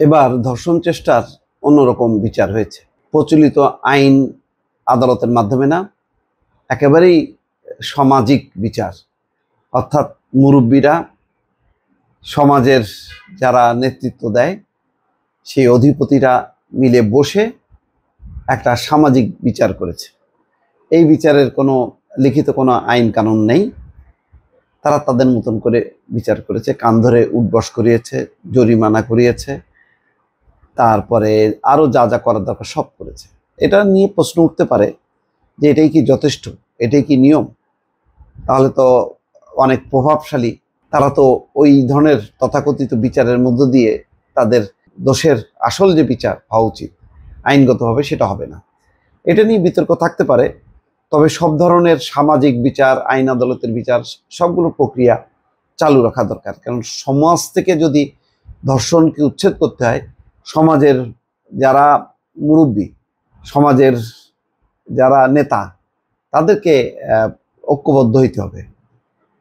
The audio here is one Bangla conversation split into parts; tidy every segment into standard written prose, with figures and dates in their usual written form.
এবার ধর্ষণ চেষ্টার অন্যরকম বিচার হয়েছে। প্রচলিত আইন আদালতের মাধ্যমে না, একেবারেই সামাজিক বিচার, অর্থাৎ মুরব্বীরা, সমাজের যারা নেতৃত্ব দেয় সেই অধিপতিরা মিলে বসে একটা সামাজিক বিচার করেছে। এই বিচারের কোনো লিখিত কোনো আইন কানুন নেই, তারা তাদের মতন করে বিচার করেছে, কান ধরে উঠবস করিয়েছে, জরিমানা করিয়েছে, তারপরে আরও যা যা করার দরকার সব করেছে। এটা নিয়ে প্রশ্ন উঠতে পারে যে এটাই কি যথেষ্ট, এটাই কি নিয়ম? তাহলে তো অনেক প্রভাবশালী তারা তো ওই ধরনের তথাকথিত বিচারের মধ্য দিয়ে তাদের দোষের আসল যে বিচার হওয়া উচিত আইনগতভাবে সেটা হবে না। এটা নিয়ে বিতর্ক থাকতে পারে, তবে সব ধরনের সামাজিক বিচার, আইন আদালতের বিচার, সবগুলো প্রক্রিয়া চালু রাখা দরকার। কারণ সমাজ থেকে যদি ধর্ষণকে উচ্ছেদ করতে হয়, সমাজের যারা মুরব্বী, সমাজের যারা নেতা, তাদেরকে ঐক্যবদ্ধ হইতে হবে।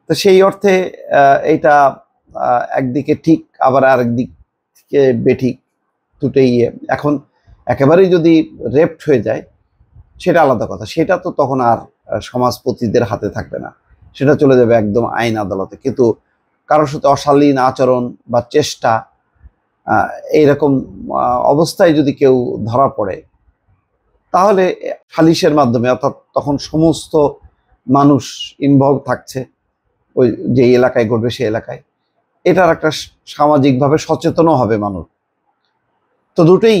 তো সেই অর্থে এইটা একদিকে ঠিক, আবার আরেক দিকে বেঠিক, দুটোই। এখন একেবারেই যদি রেপ্ট হয়ে যায় সেটা আলাদা কথা, সেটা তো তখন আর সমাজপতিদের হাতে থাকবে না, সেটা চলে যাবে একদম আইন আদালতে। কিন্তু কারোর সাথে অশালীন আচরণ বা চেষ্টা, এইরকম অবস্থায় যদি কেউ ধরা পড়ে, তাহলে সালিশের মাধ্যমে, অর্থাৎ তখন সমস্ত মানুষ ইনভলভ থাকছে ওই যে এলাকায় ঘটবে সেই এলাকায়, এটার একটা সামাজিকভাবে সচেতনও হবে মানুষ। তো দুটোই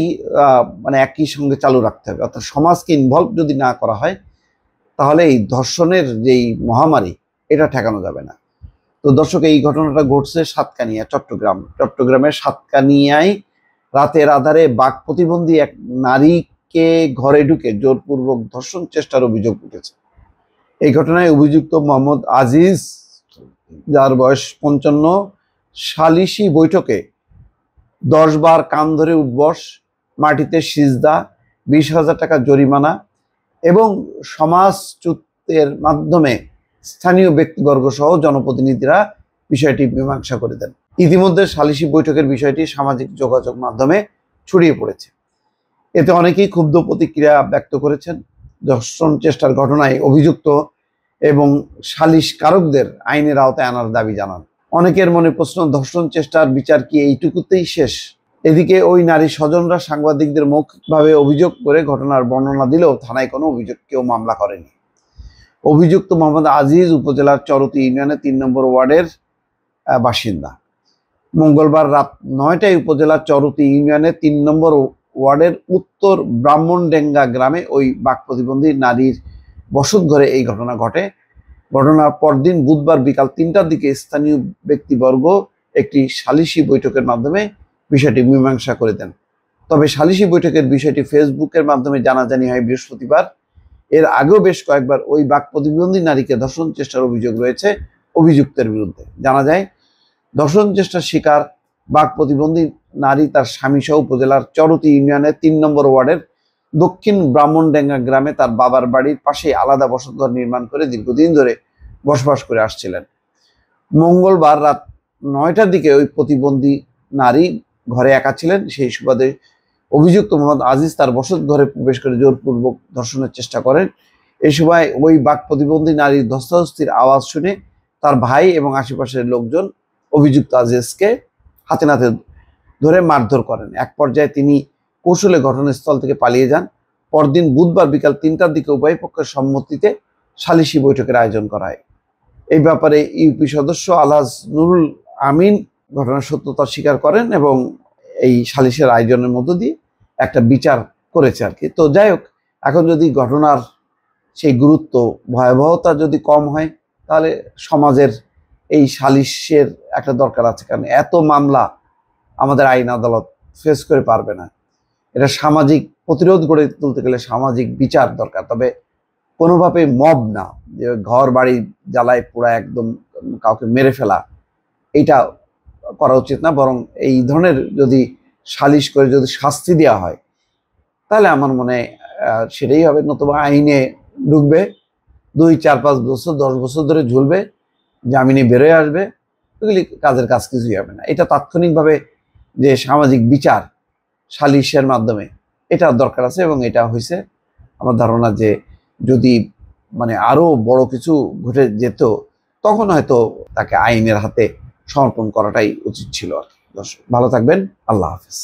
মানে একই সঙ্গে চালু রাখতে হবে। অর্থাৎ সমাজকে ইনভলভ যদি না করা হয়, তাহলে এই ধর্ষণের যেই মহামারী, এটা ঠেকানো যাবে না। তো দর্শক, এই ঘটনাটা ঘটছে সাতকানিয়া, চট্টগ্রামের সাতকানিয়ায় রাতের আধারে বাক প্রতিবন্ধী এক নারীকে ঘরে ঢুকে জোরপূর্বক ধর্ষণ চেষ্টার অভিযোগ উঠেছে। এই ঘটনায় অভিযুক্ত মোহাম্মদ আজিজ, যার বয়স 55, সালিশি বৈঠকে 10 বার কান ধরে উঠবস, মাটিতে সিজদা, 20,000 টাকা জরিমানা এবং সমাজচ্যুতের মাধ্যমে স্থানীয় ব্যক্তিবর্গ সহ জনপ্রতিনিধিরা বিষয়টি মীমাংসা করে দেন। ইতিমধ্যে সালিশি বৈঠকের বিষয়টি সামাজিক যোগাযোগ মাধ্যমে ছড়িয়ে পড়েছে। এতে অনেকেই ক্ষুব্ধ প্রতিক্রিয়া ব্যক্ত করেছেন। ধর্ষণ চেষ্টার ঘটনায় অভিযুক্ত এবং সালিশকারকদের আইনের আওতায় আনার দাবি জানান। অনেকের মনে প্রশ্ন, ধর্ষণ চেষ্টার বিচার কি এইটুকুতেই শেষ? এদিকে ওই নারী স্বজনরা সাংবাদিকদের মৌখিকভাবে অভিযোগ করে ঘটনার বর্ণনা দিলেও থানায় কোনো অভিযোগ কেউ মামলা করেনি। অভিযুক্ত মোহাম্মদ আজিজ উপজেলার চরতি ইউনিয়নের 3 নম্বর ওয়ার্ডের বাসিন্দা। মঙ্গলবার রাত 9টায় উপজেলার চরতি ইউনিয়নের 3 নম্বর ওয়ার্ডের উত্তর ব্রাহ্মণডেঙ্গা গ্রামে ওই বাক প্রতিবন্ধী নারীর বসত ঘরে এই ঘটনা ঘটে। ঘটনার পরদিন বুধবার বিকাল 3টার দিকে স্থানীয় ব্যক্তিবর্গ একটি সালিশি বৈঠকের মাধ্যমে বিষয়টি মীমাংসা করে দেন। তবে সালিশি বৈঠকের বিষয়টি ফেসবুকের মাধ্যমে জানাজানি হয় বৃহস্পতিবার। এর আগেও বেশ কয়েকবার ওই বাক প্রতিবন্ধী নারীকে ধর্ষণ চেষ্টার অভিযোগ রয়েছে অভিযুক্তের বিরুদ্ধে। জানা যায়, ধর্ষণ চেষ্টার শিকার বাক প্রতিবন্ধী নারী তার স্বামী সহ উপজেলার চরতি ইউনিয়নের 3 নম্বর ওয়ার্ডের দক্ষিণ ব্রাহ্মণডেঙ্গা গ্রামে তার বাবার বাড়ির পাশে আলাদা বসতঘর নির্মাণ করে দীর্ঘদিন ধরে বসবাস করে আসছিলেন। মঙ্গলবার রাত 9টার দিকে ওই প্রতিবন্ধী নারী ঘরে একা ছিলেন। সেই সুবাদে অভিযুক্ত মোহাম্মদ আজিজ তার বসত ঘরে প্রবেশ করে জোরপূর্বক ধর্ষণের চেষ্টা করেন। এই সময় ওই বাক প্রতিবন্ধী নারীর ধস্তাধস্তির আওয়াজ শুনে তার ভাই এবং আশেপাশের লোকজন অভিযুক্ত আজিজকে হাতে নাতে ধরে মারধর করেন। এক পর্যায়ে তিনি কৌশলে ঘটনাস্থল থেকে পালিয়ে যান। পরদিন বুধবার বিকাল 3টার দিকে উভয় পক্ষের সম্মতিতে সালিশি বৈঠকের আয়োজন করা হয়। এই ব্যাপারে ইউপি সদস্য আলহাজ নুরুল আমিন ঘটনার সত্যতা স্বীকার করেন এবং এই সালিশের আয়োজনের মধ্য দিয়ে একটা বিচার করেছে আর কি। তো যাই হোক, এখন যদি ঘটনার সেই গুরুত্ব, ভয়াবহতা যদি কম হয়, তাহলে সমাজের এই সালিশের একটা দরকার আছে। কারণ এত মামলা আমাদের আইন আদালত ফেস করে পারবে না। এটা সামাজিক প্রতিরোধ গড়ে তুলতে গেলে সামাজিক বিচার দরকার। তবে কোনোভাবে মব না, যে ঘর বাড়ি জ্বালায় পুরা একদম কাউকে মেরে ফেলা, এইটা করা উচিত না। বরং এই ধরনের যদি সালিশ করে যদি শাস্তি দেওয়া হয়, তাহলে আমার মনে হয় সেটাই হবে। নতুবা আইনে ঢুকবে, 2, 4, 5 বছর 10 বছর ধরে ঝুলবে, জামিনে বেরোয় আসবে, এগুলি কাজের কাজ কিছুই হবে না। এটা তাৎক্ষণিকভাবে যে সামাজিক বিচার সালিশের মাধ্যমে, এটা দরকার আছে। এবং এটা হয়েছে আমার ধারণা যে যদি মানে আরো বড় কিছু ঘটে যেত তখন হয়তো তাকে আইনের হাতে সমর্পণ করাটাই উচিত ছিল আর কি। দর্শক ভালো থাকবেন, আল্লাহ হাফেজ।